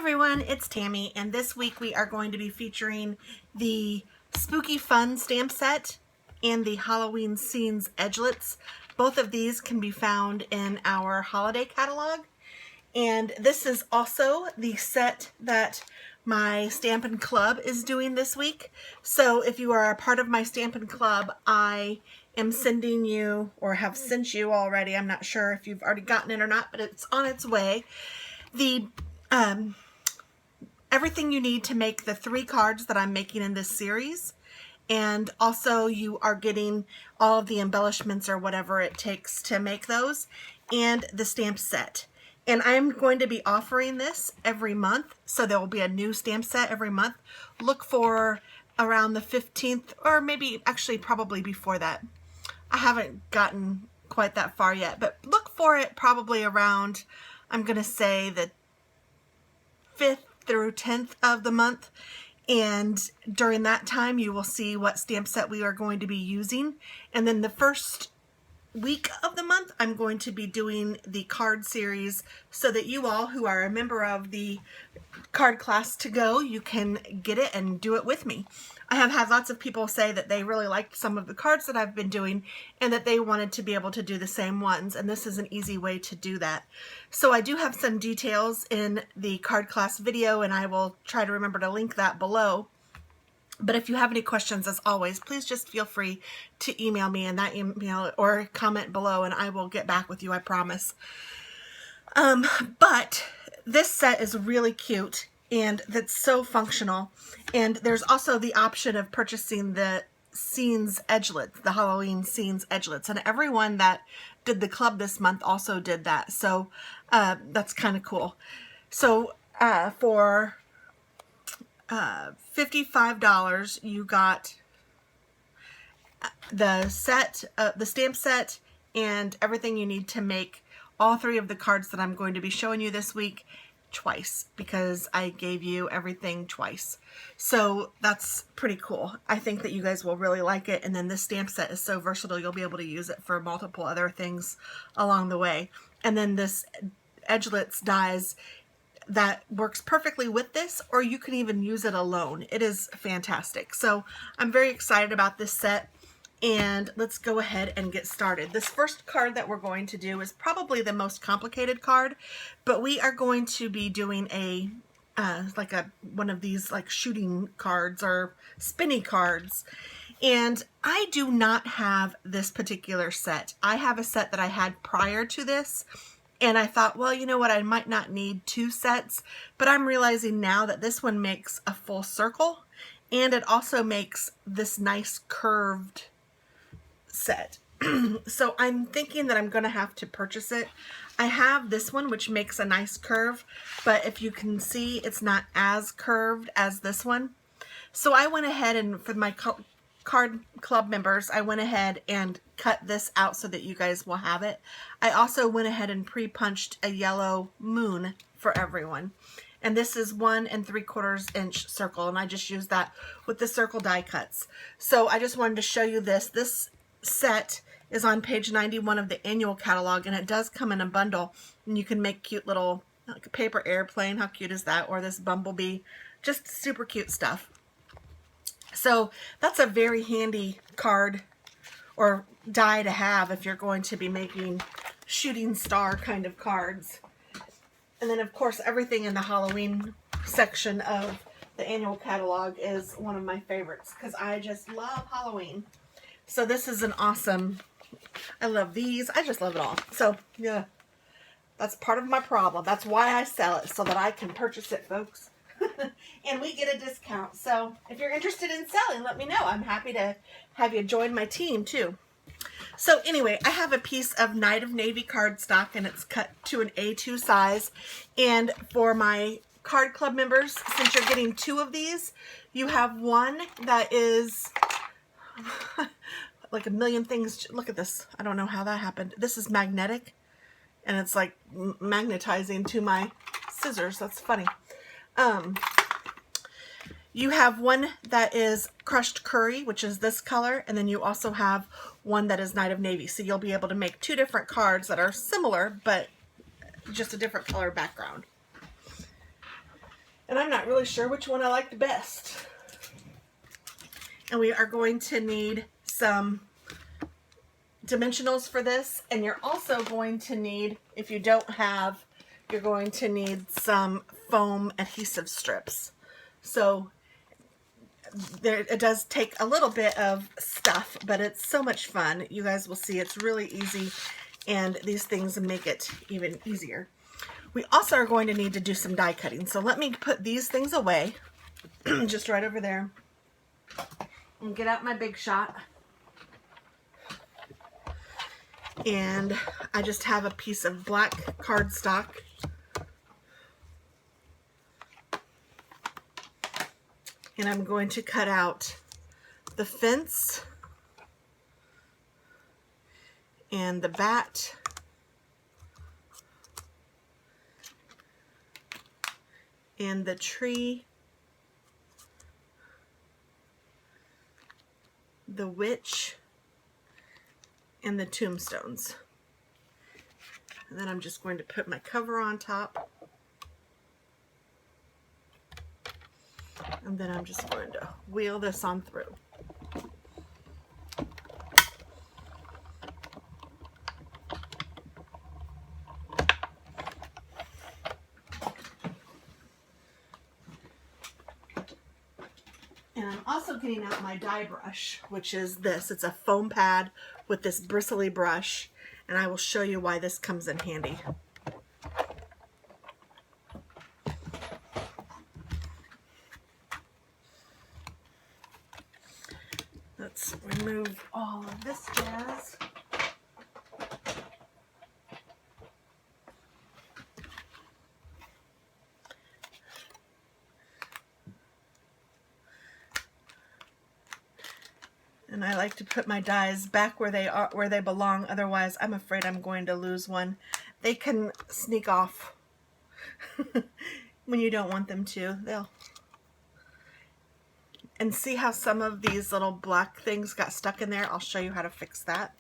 everyone, it's Tammy, and this week we are going to be featuring the Spooky Fun stamp set and the Halloween Scenes edgelets. Both of these can be found in our holiday catalog, and this is also the set that my Stampin' Club is doing this week. So if you are a part of my Stampin' Club, I am sending you, or have sent you already, I'm not sure if you've already gotten it or not, but it's on its way, the everything you need to make the 3 cards that I'm making in this series, and also you are getting all of the embellishments or whatever it takes to make those, and the stamp set. And I'm going to be offering this every month, so there will be a new stamp set every month. Look for around the 15th, or maybe actually probably before that. I haven't gotten quite that far yet, but look for it probably around, I'm going to say, the 5th through 10th of the month, and during that time you will see what stamp set we are going to be using. And then the first week of the month I'm going to be doing the card series, so that you all who are a member of the card class to go, you can get it and do it with me. I have had lots of people say that they really liked some of the cards that I've been doing and that they wanted to be able to do the same ones, and this is an easy way to do that. So I do have some details in the card class video, and I will try to remember to link that below. But if you have any questions, as always, please just feel free to email me in that email or comment below, and I will get back with you, I promise. But this set is really cute, and that's so functional. And there's also the option of purchasing the Scenes edgelets, the Halloween Scenes edgelets, and everyone that did the club this month also did that. So that's kind of cool. So for $55, you got the set, the stamp set, and everything you need to make all 3 of the cards that I'm going to be showing you this week twice, because I gave you everything twice. So that's pretty cool. I think that you guys will really like it, and then this stamp set is so versatile you'll be able to use it for multiple other things along the way. And then this edgelets dies that works perfectly with this, or you can even use it alone. It is fantastic. So I'm very excited about this set, and let's go ahead and get started. This first card that we're going to do is probably the most complicated card, but we are going to be doing a one of these like shooting cards or spinny cards. And I do not have this particular set. I have a set that I had prior to this, and I thought, well, you know what, I might not need 2 sets, but I'm realizing now that this one makes a full circle, and it also makes this nice curved set. So I'm thinking that I'm going to have to purchase it. I have this one, which makes a nice curve, but if you can see, it's not as curved as this one. So I went ahead and, for my card club members, I went ahead and cut this out so that you guys will have it. I also went ahead and pre-punched a yellow moon for everyone. And this is 1 3/4 inch circle, and I just used that with the circle die cuts. So I just wanted to show you this. This set is on page 91 of the annual catalog, and it does come in a bundle, and you can make cute little, like a paper airplane. How cute is that? Or this bumblebee. Just super cute stuff. So that's a very handy card or die to have if you're going to be making shooting star kind of cards. And then of course everything in the Halloween section of the annual catalog is one of my favorites, because I just love Halloween. So this is an awesome, I love these, I just love it all. So yeah, that's part of my problem. That's why I sell it, so that I can purchase it, folks. And we get a discount. So if you're interested in selling, let me know. I'm happy to have you join my team too. So anyway, I have a piece of Night of Navy cardstock, and it's cut to an A2 size. And for my card club members, since you're getting 2 of these, you have one that is like a million things. Look at this. I don't know how that happened. This is magnetic, and it's like magnetizing to my scissors. That's funny. You have one that is Crushed Curry, which is this color, and then you also have one that is Night of Navy. So you'll be able to make 2 different cards that are similar, but just a different color background. And I'm not really sure which one I like the best. And we are going to need some dimensionals for this, and you're also going to need, if you don't have, you're going to need some foam adhesive strips. So there, it does take a little bit of stuff, but it's so much fun. You guys will see it's really easy, and these things make it even easier. We also are going to need to do some die cutting. So let me put these things away, just right over there, and get out my Big Shot. And I just have a piece of black cardstock. And I'm going to cut out the fence and the bat and the tree, the witch, and the tombstones. And then I'm just going to put my cover on top. And then I'm just going to wheel this on through. And I'm also getting out my die brush, which is this. It's a foam pad with this bristly brush, and I will show you why this comes in handy. Let's remove all of this jazz. And I like to put my dies back where they are, where they belong. Otherwise, I'm afraid I'm going to lose one. They can sneak off when you don't want them to. And see how some of these little black things got stuck in there? I'll show you how to fix that.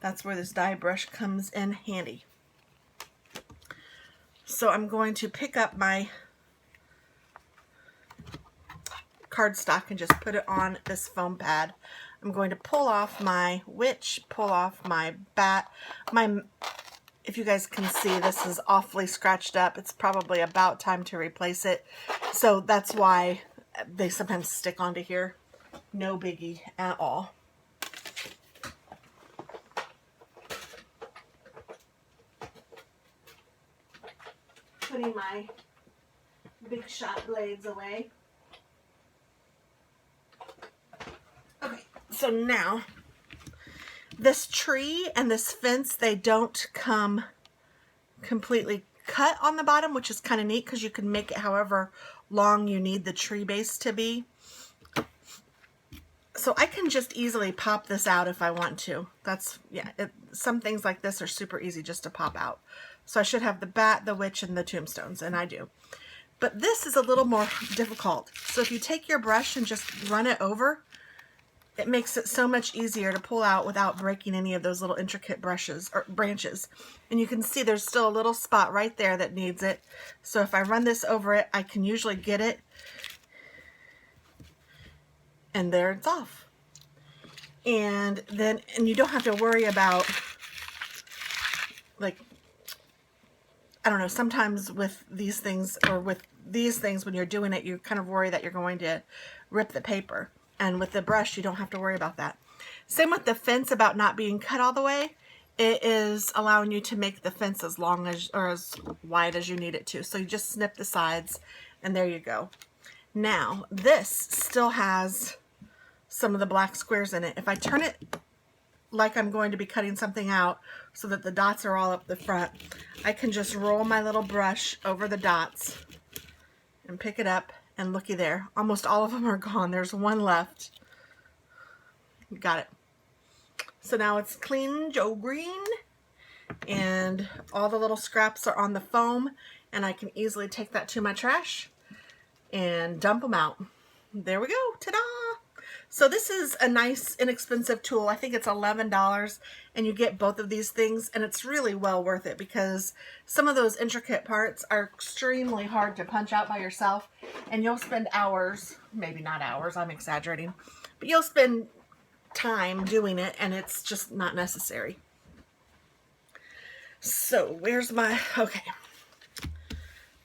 That's where this die brush comes in handy. So I'm going to pick up my cardstock and just put it on this foam pad. I'm going to pull off my witch, pull off my bat. If you guys can see, this is awfully scratched up. It's probably about time to replace it. So that's why they sometimes stick onto here. No biggie at all. Putting my Big Shot blades away. Okay, so now this tree and this fence, they don't come completely cut on the bottom, which is kind of neat because you can make it however long you need the tree base to be. So I can just easily pop this out if I want to. That's, yeah, some things like this are super easy just to pop out. So I should have the bat, the witch, and the tombstones, and I do. But this is a little more difficult. So if you take your brush and just run it over, it makes it so much easier to pull out without breaking any of those little intricate brushes or branches. And you can see there's still a little spot right there that needs it. So if I run this over it, I can usually get it. And there it's off. And you don't have to worry about, like, I don't know, sometimes with these things, or with these things when you're doing it, you kind of worry that you're going to rip the paper. And with the brush, you don't have to worry about that. Same with the fence about not being cut all the way. It is allowing you to make the fence as long as, or as wide as you need it to. So you just snip the sides, and there you go. Now, this still has some of the black squares in it. If I turn it like I'm going to be cutting something out so that the dots are all up the front, I can just roll my little brush over the dots and pick it up, and looky there. Almost all of them are gone. There's one left. Got it. So now it's clean Joe Green, and all the little scraps are on the foam, and I can easily take that to my trash and dump them out. There we go. Ta-da! So this is a nice inexpensive tool. I think it's $11 and you get both of these things, and it's really well worth it because some of those intricate parts are extremely hard to punch out by yourself, and you'll spend hours, maybe not hours, I'm exaggerating, but you'll spend time doing it and it's just not necessary. So where's my, okay.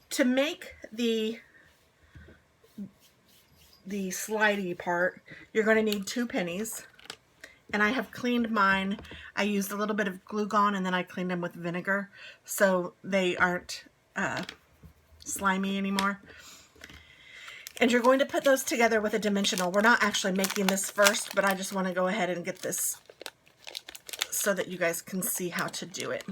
To make the slidey part, you're going to need 2 pennies, and I have cleaned mine. I used a little bit of glue gone and then I cleaned them with vinegar so they aren't slimy anymore. And you're going to put those together with a dimensional. We're not actually making this first, but I just want to go ahead and get this so that you guys can see how to do it.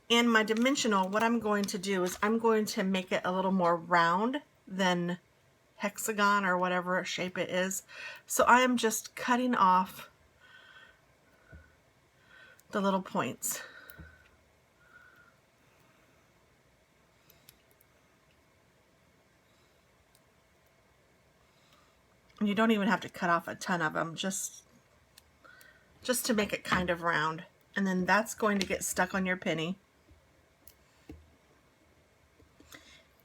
In my dimensional, what I'm going to do is I'm going to make it a little more round than hexagon or whatever shape it is. So I am just cutting off the little points. And you don't even have to cut off a ton of them, just to make it kind of round. And then that's going to get stuck on your penny.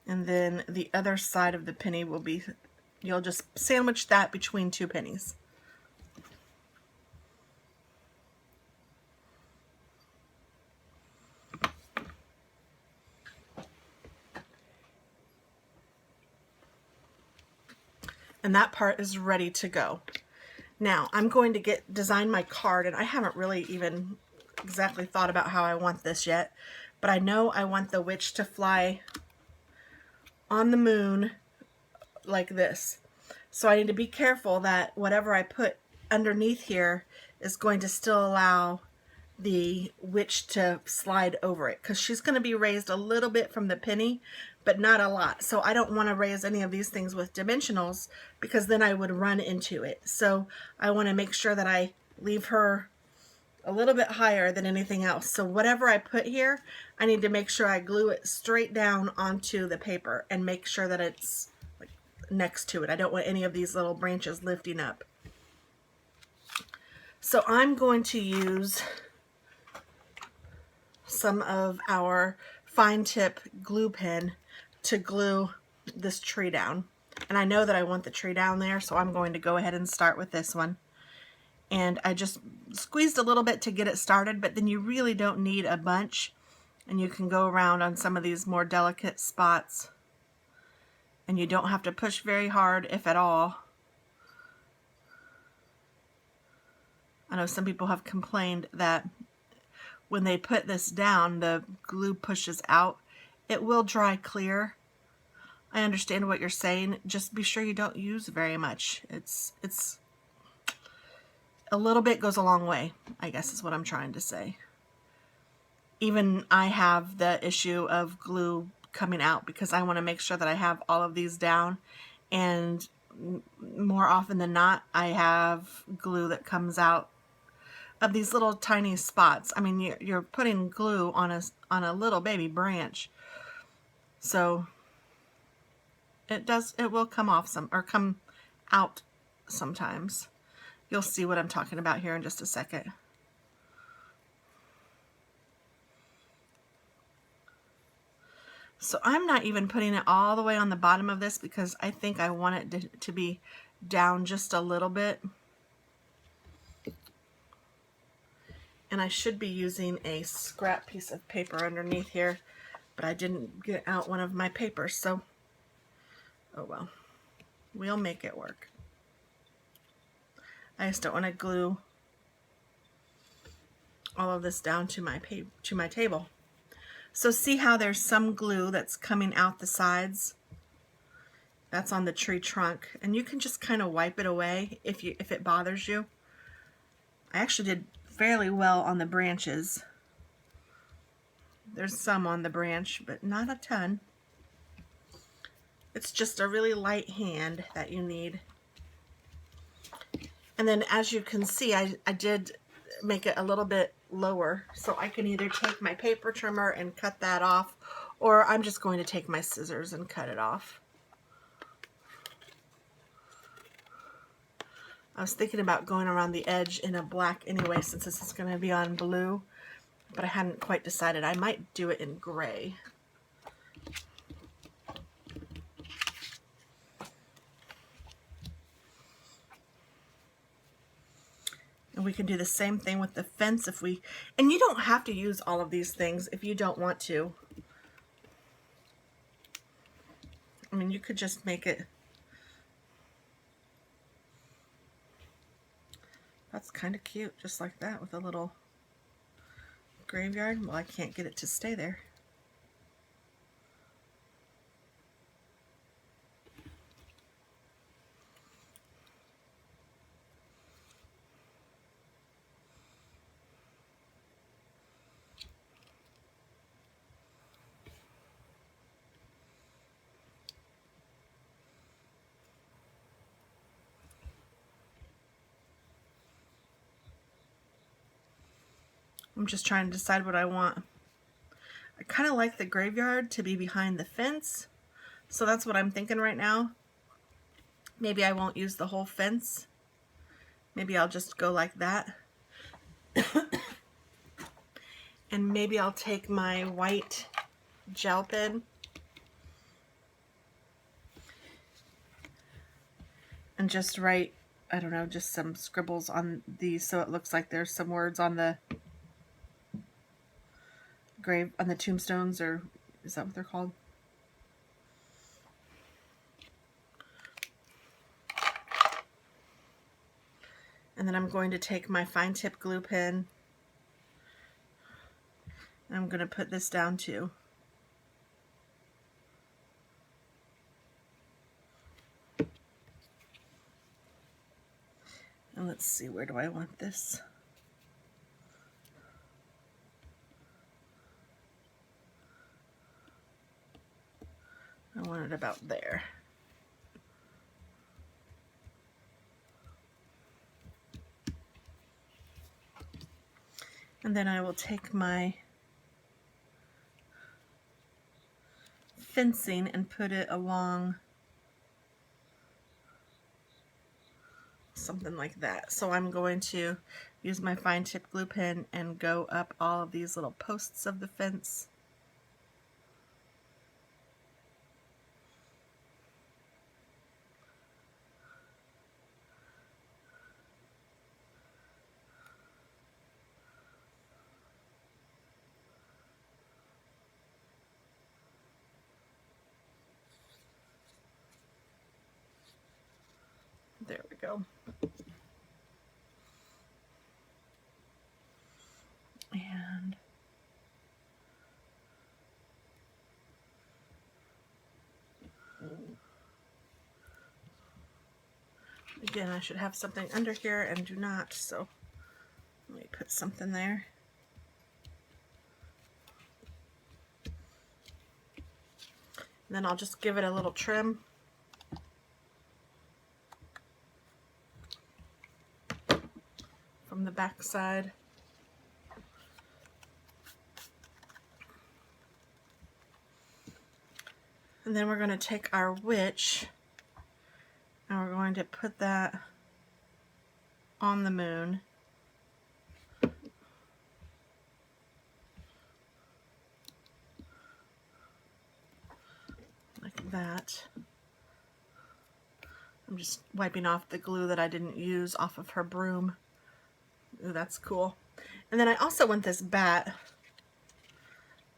And then the other side of the penny will be, you'll just sandwich that between 2 pennies. And that part is ready to go. Now I'm going to design my card, and I haven't really even exactly thought about how I want this yet, but I know I want the witch to fly on the moon like this. So I need to be careful that whatever I put underneath here is going to still allow the witch to slide over it, because she's going to be raised a little bit from the penny, but not a lot. So I don't want to raise any of these things with dimensionals because then I would run into it. So I want to make sure that I leave her a little bit higher than anything else. So whatever I put here, I need to make sure I glue it straight down onto the paper and make sure that it's like next to it. I don't want any of these little branches lifting up. So I'm going to use some of our fine tip glue pen to glue this tree down. And I know that I want the tree down there, so I'm going to go ahead and start with this one. And I just squeezed a little bit to get it started, but then you really don't need a bunch, and you can go around on some of these more delicate spots, and you don't have to push very hard, if at all. I know some people have complained that when they put this down, the glue pushes out. It will dry clear. I understand what you're saying. Just be sure you don't use very much. It's a little bit goes a long way, I guess is what I'm trying to say. Even I have the issue of glue coming out because I want to make sure that I have all of these down, and more often than not I have glue that comes out of these little tiny spots. I mean, you're putting glue on a little baby branch, so it will come off or come out sometimes. You'll see what I'm talking about here in just a second. So I'm not even putting it all the way on the bottom of this because I think I want it to be down just a little bit. And I should be using a scrap piece of paper underneath here, but I didn't get out one of my papers, so oh well. We'll make it work. I just don't want to glue all of this down to my table. So see how there's some glue that's coming out the sides? That's on the tree trunk, and you can just kind of wipe it away if it bothers you. I actually did fairly well on the branches. There's some on the branch, but not a ton. It's just a really light hand that you need. And then as you can see, I did make it a little bit lower, so I can either take my paper trimmer and cut that off, or I'm just going to take my scissors and cut it off. I was thinking about going around the edge in a black anyway, since this is going to be on blue, but I hadn't quite decided. I might do it in gray. And we can do the same thing with the fence if we, and you don't have to use all of these things if you don't want to. I mean, you could just make it. That's kind of cute, just like that, with a little graveyard. Well, I can't get it to stay there. I'm just trying to decide what I want. I kind of like the graveyard to be behind the fence, so that's what I'm thinking right now. Maybe I won't use the whole fence. Maybe I'll just go like that. And maybe I'll take my white gel pen and just write, I don't know, just some scribbles on these so it looks like there's some words on the grave, on the tombstones, or is that what they're called? And then I'm going to take my fine tip glue pen and I'm going to put this down too. And let's see, where do I want this? I want it about there. And then I will take my fencing and put it along something like that. So I'm going to use my fine tip glue pen and go up all of these little posts of the fence. There we go. And again, I should have something under here and do not, so let me put something there. And then I'll just give it a little trim. From the back side. And then we're going to take our witch and we're going to put that on the moon. Like that. I'm just wiping off the glue that I didn't use off of her broom. Ooh, that's cool. And then I also want this bat,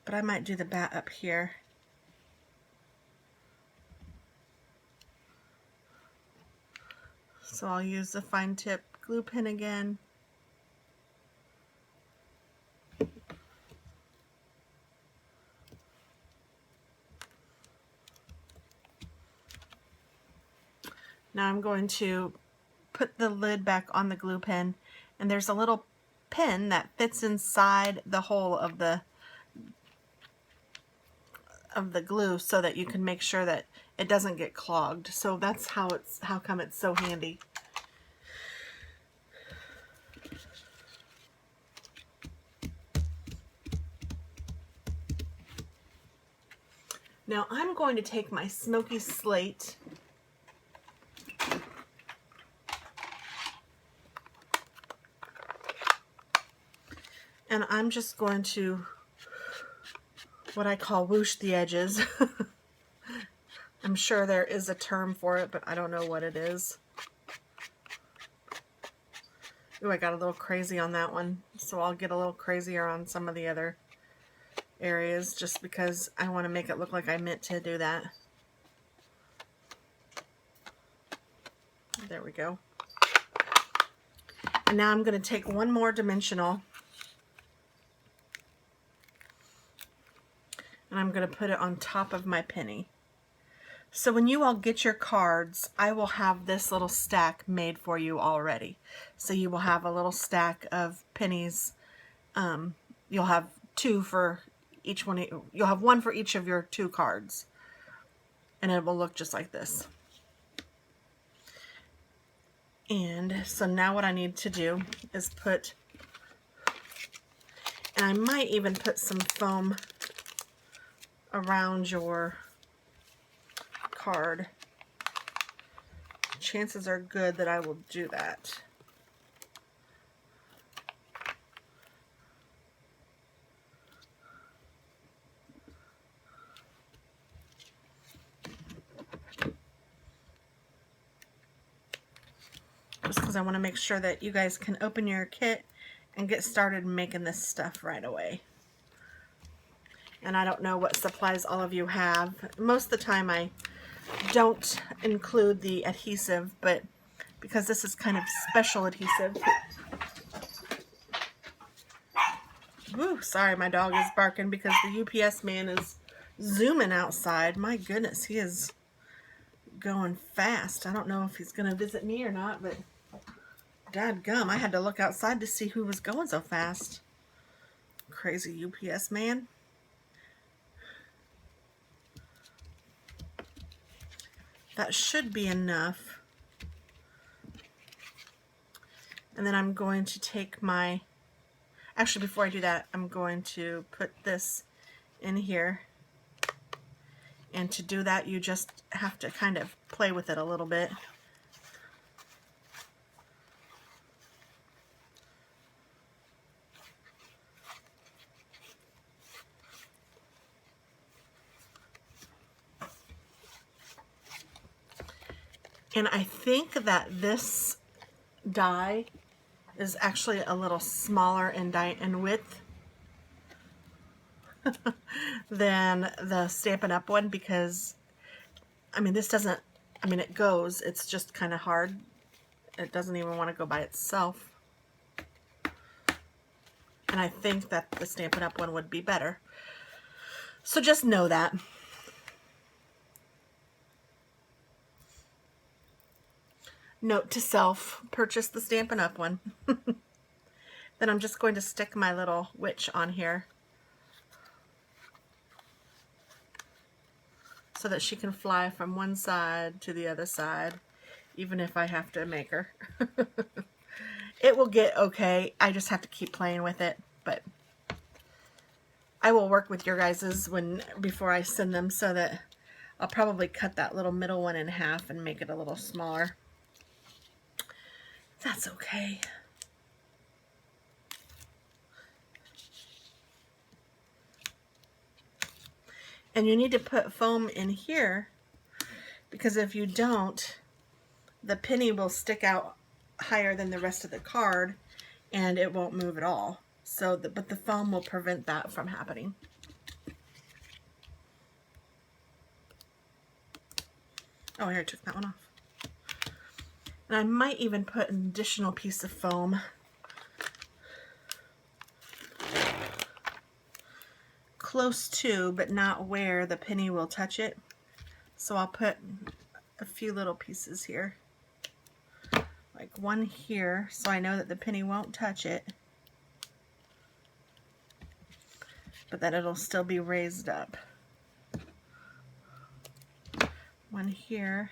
but I might do the bat up here. So I'll use the fine tip glue pen again. Now I'm going to put the lid back on the glue pen, and there's a little pin that fits inside the hole of the glue so that you can make sure that it doesn't get clogged. So that's how come it's so handy. Now I'm going to take my smoky slate And I'm just going to, what I call, whoosh the edges. I'm sure there is a term for it, but I don't know what it is. Ooh, I got a little crazy on that one, so I'll get a little crazier on some of the other areas just because I want to make it look like I meant to do that. There we go. And now I'm going to take one more dimensional and I'm going to put it on top of my penny. So when you all get your cards, I will have this little stack made for you already. So you will have a little stack of pennies. You'll have two for each one. You'll have one for each of your 2 cards. And it will look just like this. And so now what I need to do is put, and I might even put some foam around your card. Chances are good that I will do that. Just because I want to make sure that you guys can open your kit and get started making this stuff right away. And I don't know what supplies all of you have. Most of the time I don't include the adhesive, but because this is kind of special adhesive. Woo, sorry, my dog is barking because the UPS man is zooming outside. My goodness, he is going fast. I don't know if he's going to visit me or not, but dadgum, I had to look outside to see who was going so fast. Crazy UPS man. That should be enough. And then I'm going to take my, actually before I do that, I'm going to put this in here. And to do that, you just have to kind of play with it a little bit. And I think that this die is actually a little smaller in width than the Stampin' Up! One because, I mean, this doesn't, I mean, it goes, it's just kind of hard. It doesn't even want to go by itself. And I think that the Stampin' Up! One would be better. So just know that. Note to self, purchase the Stampin' Up! One. Then I'm just going to stick my little witch on here so that she can fly from one side to the other side, even if I have to make her. It will get okay. I just have to keep playing with it, but I will work with your guys's before I send them, so that I'll probably cut that little middle one in half and make it a little smaller. That's okay. And you need to put foam in here because if you don't, the penny will stick out higher than the rest of the card and it won't move at all. So, but the foam will prevent that from happening. Oh, here, I took that one off. And I might even put an additional piece of foam close to, but not where the penny will touch it. So I'll put a few little pieces here. Like one here, so I know that the penny won't touch it, but that it'll still be raised up. One here.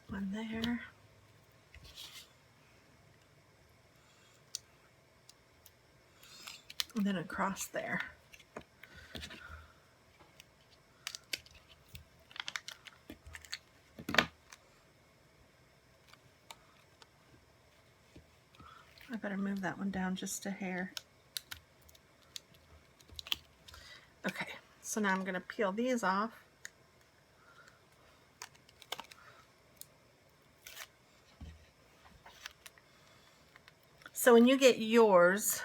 One there. And then across there. better move that one down just a hair. Okay, so now I'm going to peel these off. So when you get yours,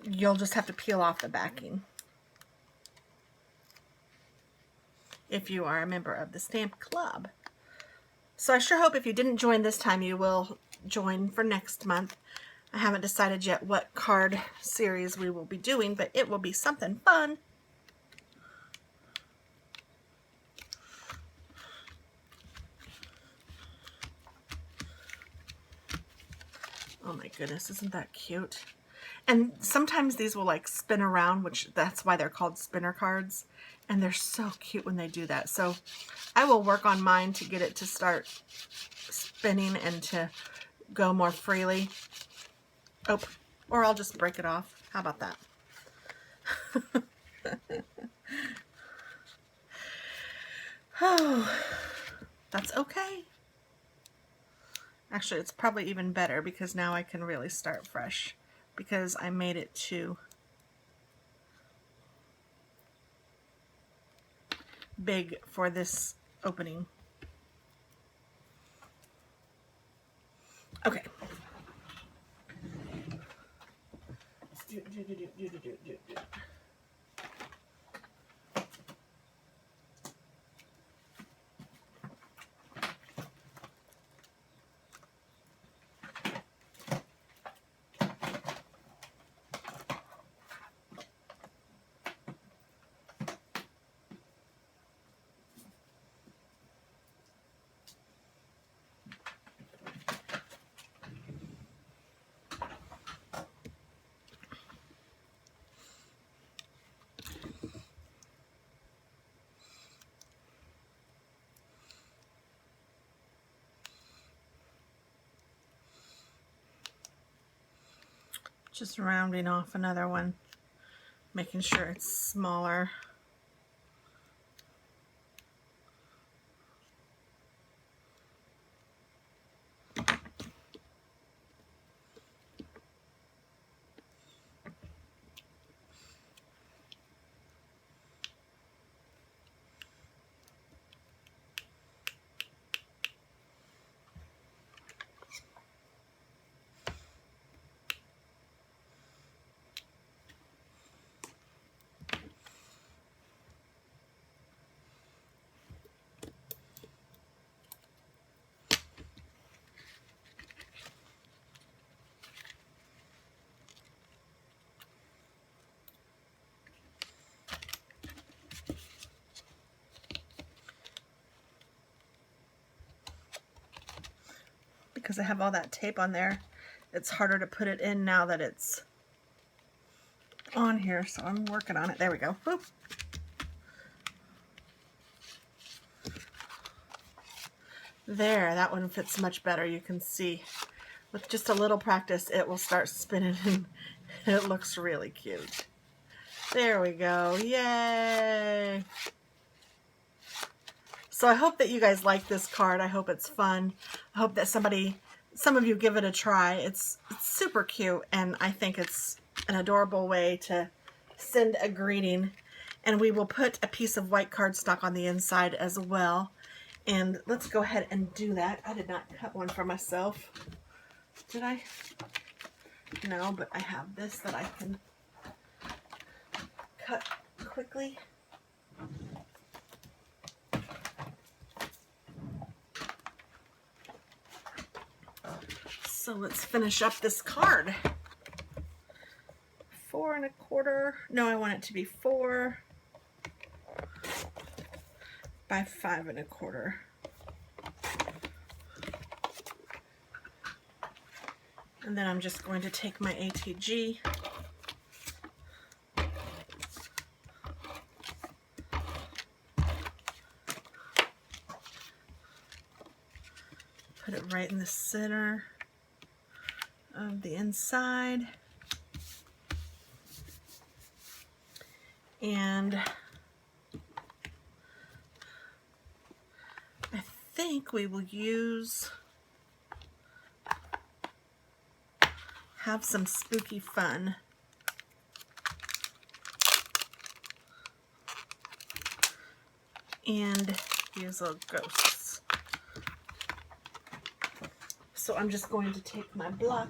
you'll just have to peel off the backing. If you are a member of the Stamp Club. So I sure hope if you didn't join this time, you will join for next month. I haven't decided yet what card series we will be doing, but it will be something fun. Oh my goodness, isn't that cute? And sometimes these will like spin around, which that's why they're called spinner cards. And they're so cute when they do that. So I will work on mine to get it to start spinning and to go more freely. Oh, or I'll just break it off. How about that? Oh, that's okay. Actually, it's probably even better because now I can really start fresh because I made it too big for this opening. Okay. Just rounding off another one, making sure it's smaller. Because I have all that tape on there, it's harder to put it in now that it's on here, so I'm working on it. There we go. Whoop. There, that one fits much better. You can see with just a little practice it will start spinning and it looks really cute. There we go. Yay! So I hope that you guys like this card. I hope it's fun. I hope that some of you give it a try. It's super cute, and I think it's an adorable way to send a greeting. And we will put a piece of white cardstock on the inside as well. And let's go ahead and do that. I did not cut one for myself. Did I? No, but I have this that I can cut quickly. So let's finish up this card. 4 1/4. No, I want it to be 4 by 5 1/4. And then I'm just going to take my ATG put it right in the center of the inside, and I think we will use have some spooky fun. And these little ghosts. So I'm just going to take my block.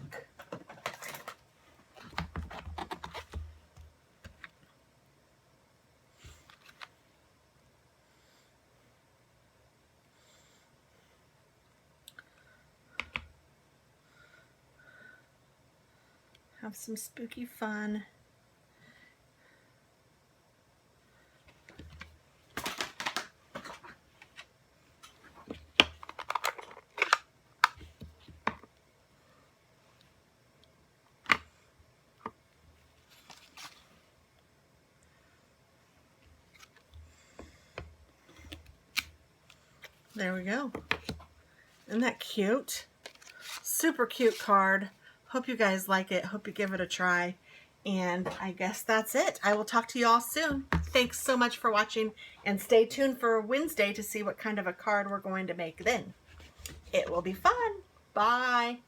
Have some spooky fun. There we go. Isn't that cute? Super cute card. Hope you guys like it. Hope you give it a try. And I guess that's it. I will talk to you all soon. Thanks so much for watching, and stay tuned for Wednesday to see what kind of a card we're going to make then. It will be fun. Bye.